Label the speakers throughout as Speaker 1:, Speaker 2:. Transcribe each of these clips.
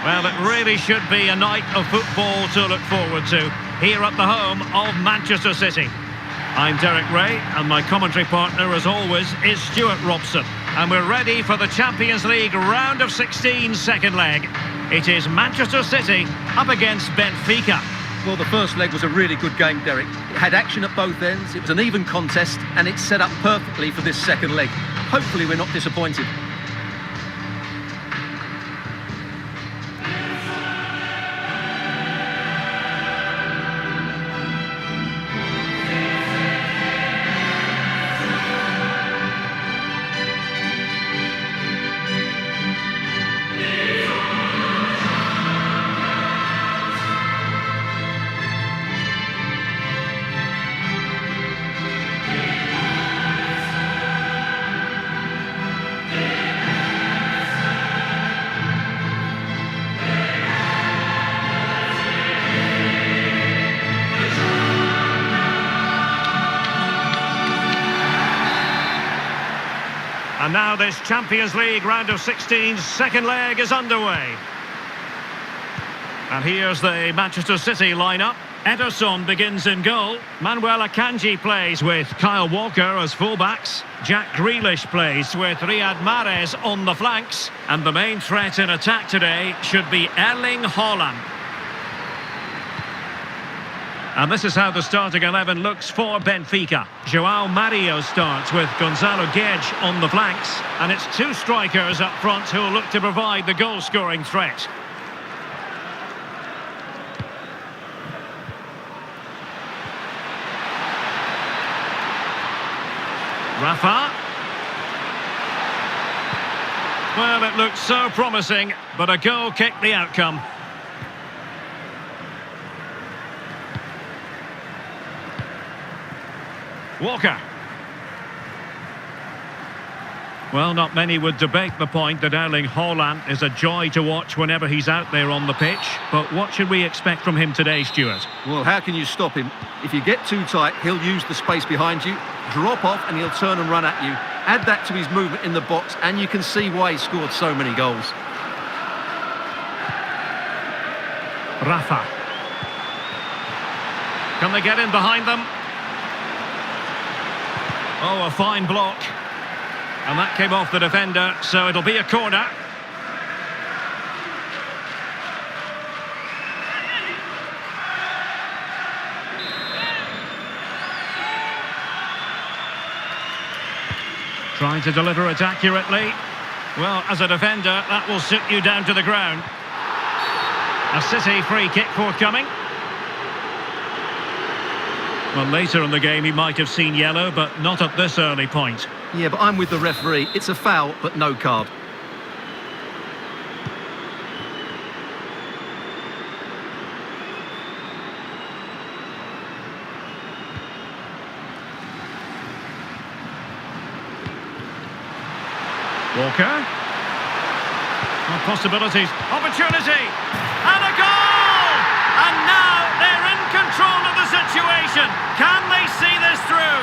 Speaker 1: Well, it really should be a night of football to look forward to here at the home of Manchester City. I'm Derek Ray, and my commentary partner, as always, is Stuart Robson. And we're ready for the Champions League round of 16 second leg. It is Manchester City up against Benfica.
Speaker 2: Well, the first leg was a really good game, Derek. It had action at both ends, it was an even contest, and it's set up perfectly for this second leg. Hopefully we're not disappointed.
Speaker 1: And now this Champions League round of 16 second leg is underway. And here's the Manchester City lineup. Ederson begins in goal. Manuel Akanji plays with Kyle Walker as fullbacks. Jack Grealish plays with Riyad Mahrez on the flanks. And the main threat in attack today should be Erling Haaland. And this is how the starting 11 looks for Benfica. João Mario starts with Gonzalo Guedes on the flanks. And it's two strikers up front who will look to provide the goal-scoring threat. Rafa. Well, it looked so promising, but a goal kicked the outcome. Walker. Well, not many would debate the point that Erling Haaland is a joy to watch whenever he's out there on the pitch. But what should we expect from him today, Stuart?
Speaker 2: Well, how can you stop him? If you get too tight, he'll use the space behind you, drop off, and he'll turn and run at you. Add that to his movement in the box, and you can see why he scored so many goals.
Speaker 1: Rafa. Can they get in behind them? Oh, a fine block. And that came off the defender, so it'll be a corner. Trying to deliver it accurately. Well, as a defender, that will sit you down to the ground. A City free kick forthcoming. Well, later in the game he might have seen yellow, but not at this early point.
Speaker 2: Yeah, but I'm with the referee. It's a foul, but no card.
Speaker 1: Walker. Well, possibilities. Opportunity. And a goal! And now they're in control of the situation. Can they see this through?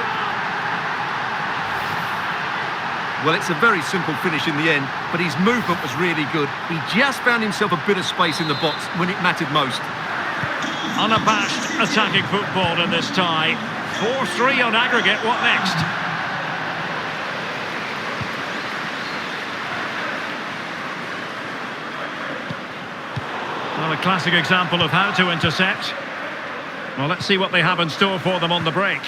Speaker 2: Well, it's a very simple finish in the end, but his movement was really good. He just found himself a bit of space in the box when it mattered most.
Speaker 1: Unabashed attacking football in this tie. 4-3 on aggregate. What next? Well, a classic example of how to intercept. Well, let's see what they have in store for them on the break.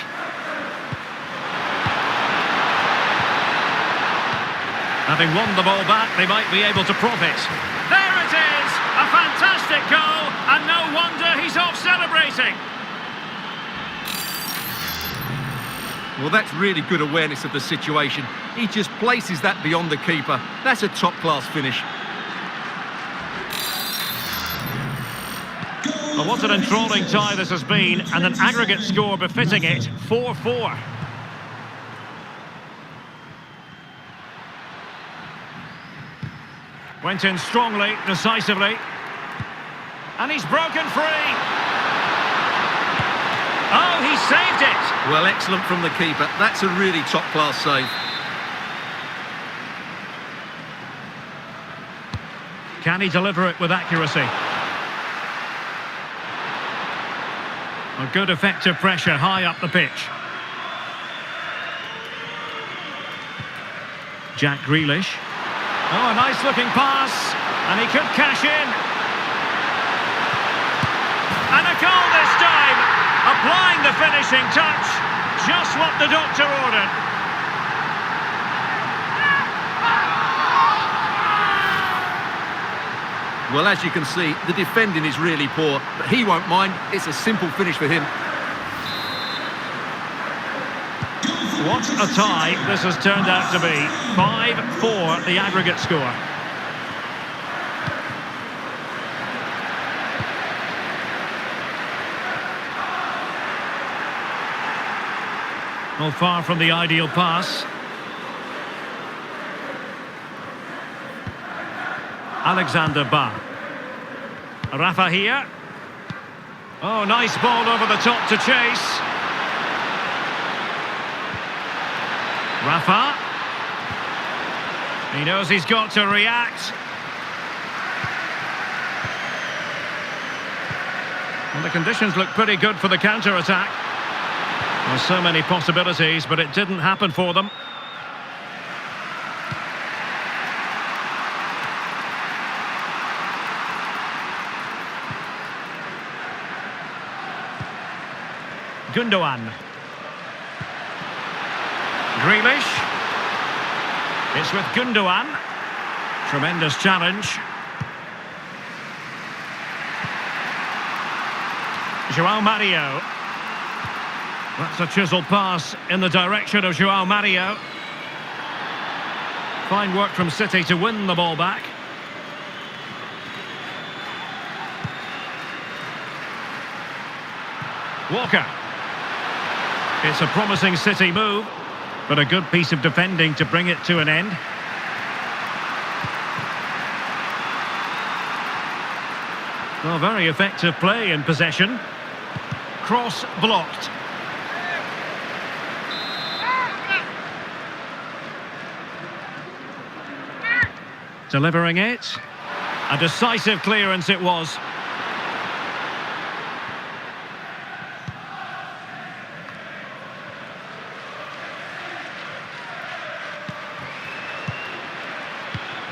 Speaker 1: Having won the ball back, they might be able to profit. There it is! A fantastic goal, and no wonder he's off celebrating.
Speaker 2: Well, that's really good awareness of the situation. He just places that beyond the keeper. That's a top-class finish.
Speaker 1: Well, what an enthralling tie this has been, and an aggregate score befitting it, 4-4. Went in strongly, decisively. And he's broken free. Oh, he saved it.
Speaker 2: Well, excellent from the keeper. That's a really top-class save.
Speaker 1: Can he deliver it with accuracy? A good effective pressure high up the pitch. Jack Grealish. Oh, a nice looking pass, and he could cash in. And a goal this time, applying the finishing touch, just what the doctor ordered.
Speaker 2: Well, as you can see, the defending is really poor, but he won't mind. It's a simple finish for him.
Speaker 1: What a tie this has turned out to be. 5-4 the aggregate score. Well, far from the ideal pass. Alexander Ba. Rafa here. Oh, nice ball over the top to chase. Rafa. He knows he's got to react. Well, the conditions look pretty good for the counter-attack. Well, so many possibilities, but it didn't happen for them. Gundogan. Grealish. It's with Gundogan. Tremendous challenge. João Mario. That's a chisel pass in the direction of João Mario. Fine work from City to win the ball back. Walker. It's a promising City move, but a good piece of defending to bring it to an end. Well, very effective play in possession. Cross blocked. Delivering it. A decisive clearance it was.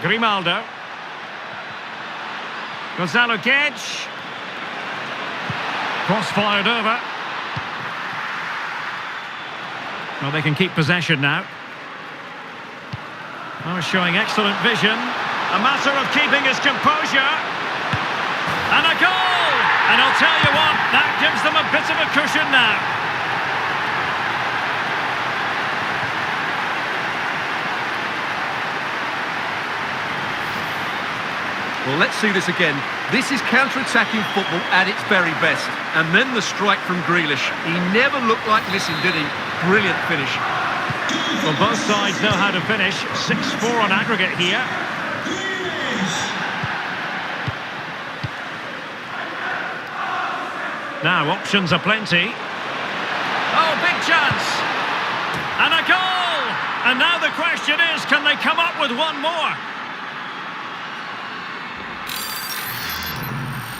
Speaker 1: Grimaldo. Gonzalo Guedes. Cross fired over. Well, they can keep possession now. Oh, showing excellent vision. A matter of keeping his composure. And a goal! And I'll tell you what, that gives them a bit of a cushion now.
Speaker 2: Well, let's see this again. This is counter-attacking football at its very best. And then the strike from Grealish. He never looked like missing, did he? Brilliant finish.
Speaker 1: Well, both sides know how to finish. 6-4 on aggregate here. Now, options are plenty. Oh, big chance! And a goal! And now the question is, can they come up with one more?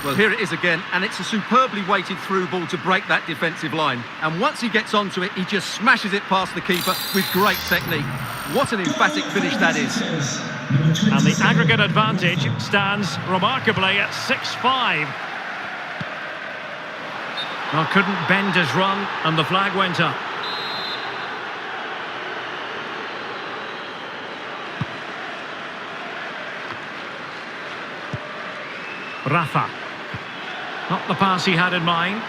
Speaker 2: Well, here it is again, and it's a superbly weighted through ball to break that defensive line. And once he gets onto it, he just smashes it past the keeper with great technique. What an emphatic finish that is.
Speaker 1: And the aggregate advantage stands remarkably at 6-5. Well, couldn't bend his run, and the flag went up. Rafa. Not the pass he had in mind.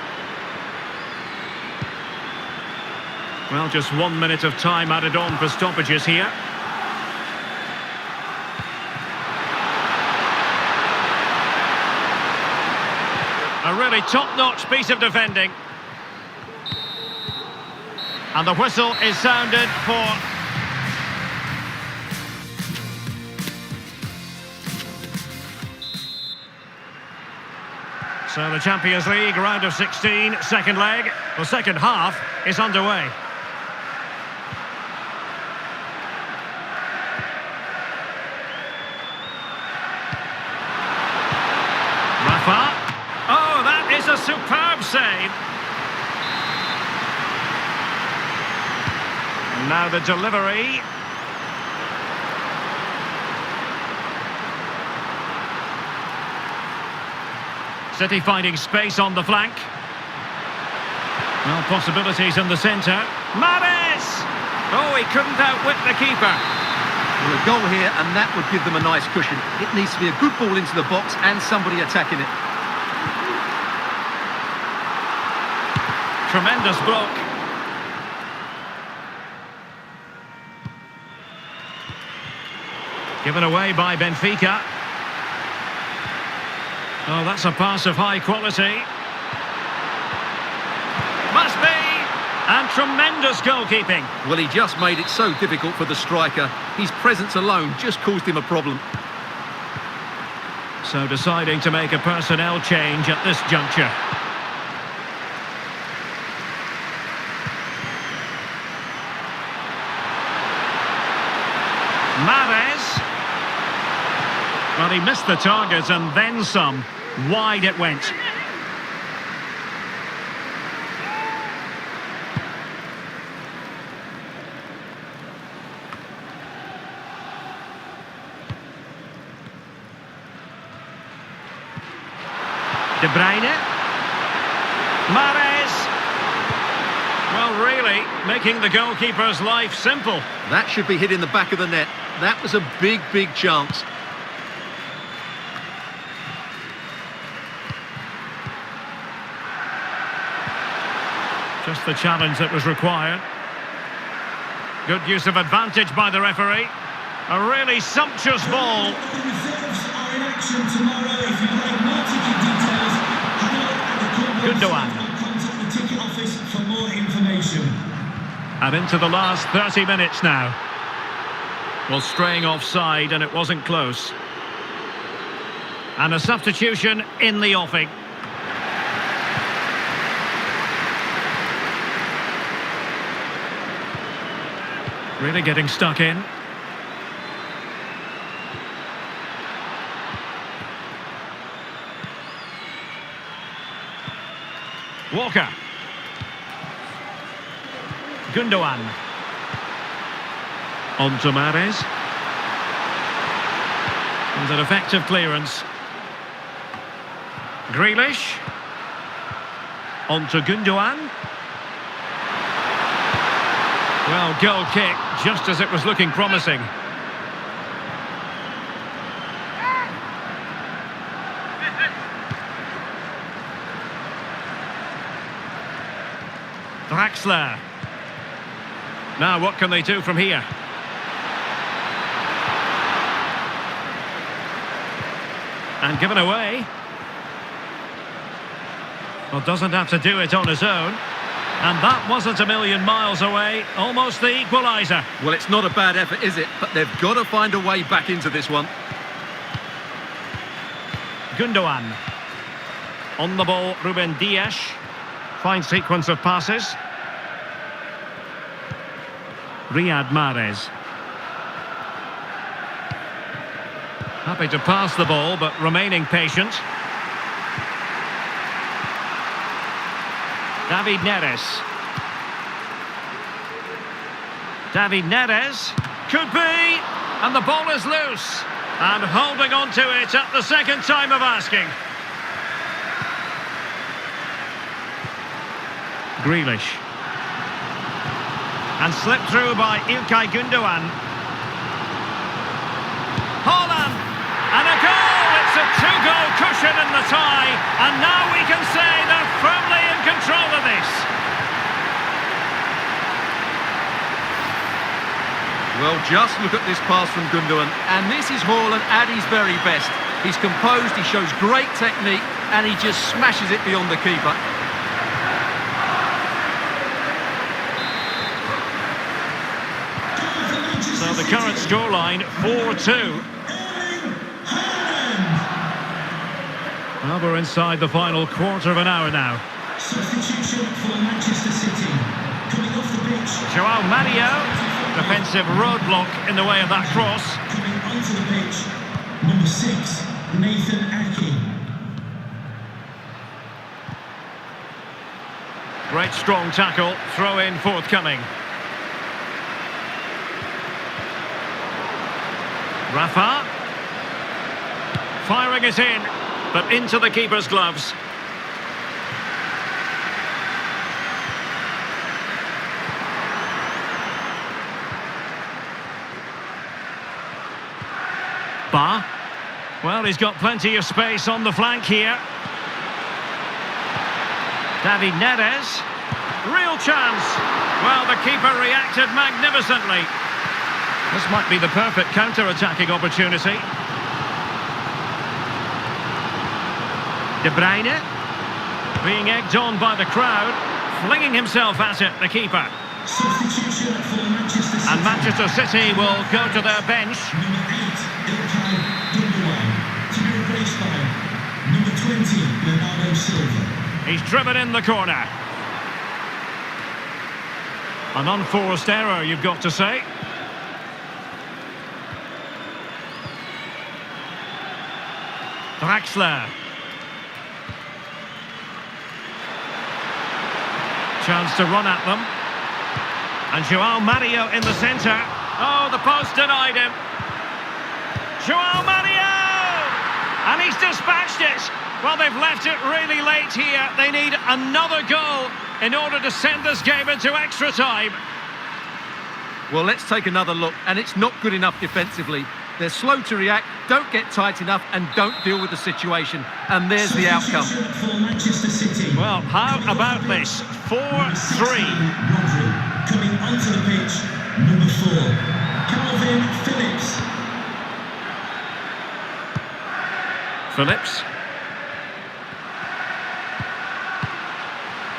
Speaker 1: Well, just 1 minute of time added on for stoppages here. A really top-notch piece of defending. And the whistle is sounded for... So the Champions League round of 16, second leg. The second half is underway. is a superb save. And now the delivery. City finding space on the flank. Well, possibilities in the centre. Mahrez! Oh, he couldn't outwit the keeper.
Speaker 2: Well, a goal here, and that would give them a nice cushion. It needs to be a good ball into the box and somebody attacking it.
Speaker 1: Tremendous block. Given away by Benfica. Oh, that's a pass of high quality. Must be! And tremendous goalkeeping.
Speaker 2: Well, he just made it so difficult for the striker. His presence alone just caused him a problem.
Speaker 1: So deciding to make a personnel change at this juncture. Mahrez. Well, he missed the target and then some. Wide it went. De Bruyne. Mahrez. Well, really, making the goalkeeper's life simple.
Speaker 2: That should be hit in the back of the net. That was a big, big chance.
Speaker 1: Just the challenge that was required. Good use of advantage by the referee. A really sumptuous ball. Gundogan. And into the last 30 minutes now. Well, straying offside, and it wasn't close. And a substitution in the offing. Really getting stuck in. Walker. Gundogan. On to Mahrez. And an effective clearance. Grealish. On to Gundogan. Well, goal kick, just as it was looking promising. Draxler. Now, what can they do from here? And given away. Well, doesn't have to do it on his own. And that wasn't a million miles away, almost the equaliser.
Speaker 2: Well, it's not a bad effort, is it? But they've got to find a way back into this one.
Speaker 1: Gundogan. On the ball, Ruben Dias. Fine sequence of passes. Riyad Mahrez. Happy to pass the ball, but remaining patient. David Neres. David Neres. Could be. And the ball is loose. And holding on to it at the second time of asking. Grealish. And slipped through by Ilkay Gundogan. Haaland. And a goal! It's a two-goal cushion in the tie. And now we can say they're firmly in control of this.
Speaker 2: Well, just look at this pass from Gundogan. And this is Haaland at his very best. He's composed, he shows great technique, and he just smashes it beyond the keeper.
Speaker 1: So the current scoreline, 4-2. Well, we're inside the final quarter of an hour now.
Speaker 3: Substitution for Manchester City. Coming off the pitch.
Speaker 1: Joao Mario, defensive roadblock in the way of that cross.
Speaker 3: Coming onto the pitch, number 6, Nathan Ake.
Speaker 1: Great strong tackle, throw in forthcoming. Rafa. Firing it in, but into the keeper's gloves. Ba. Well, he's got plenty of space on the flank here. David Neres. Real chance. Well, the keeper reacted magnificently. This might be the perfect counter-attacking opportunity. De Bruyne. Being egged on by the crowd. Flinging himself at it, the keeper.
Speaker 3: Substitution for Manchester City.
Speaker 1: And Manchester City will go to their bench.
Speaker 3: Number 8, Haaland De Bruyne. To be replaced by number 20, Bernardo Silva.
Speaker 1: He's driven in the corner. An unforced error, you've got to say. Draxler. Chance to run at them. And João Mario in the centre. Oh, the post denied him. João Mario! And he's dispatched it. Well, they've left it really late here. They need another goal in order to send this game into extra time.
Speaker 2: Well, let's take another look, and it's not good enough defensively. They're slow to react, don't get tight enough, and don't deal with the situation. And there's the outcome.
Speaker 3: Substitution for Manchester City.
Speaker 1: Well, how about this? 4-3.
Speaker 3: Rodri. Coming onto the pitch, number 4, Calvin Phillips.
Speaker 1: Phillips.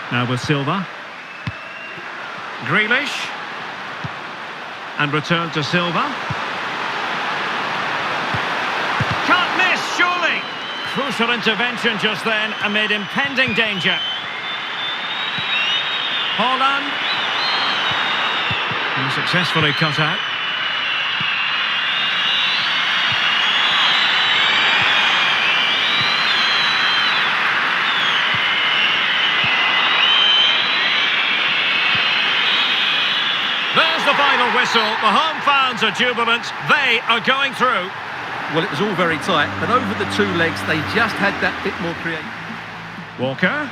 Speaker 1: Now with Silva. Grealish. And return to Silva. Can't miss, surely. Crucial intervention just then amid impending danger. Haaland. And successfully cut out. There's the final whistle. The home fans are jubilant. They are going through.
Speaker 2: Well, it was all very tight, but over the two legs, they just had that bit more creative.
Speaker 1: Walker.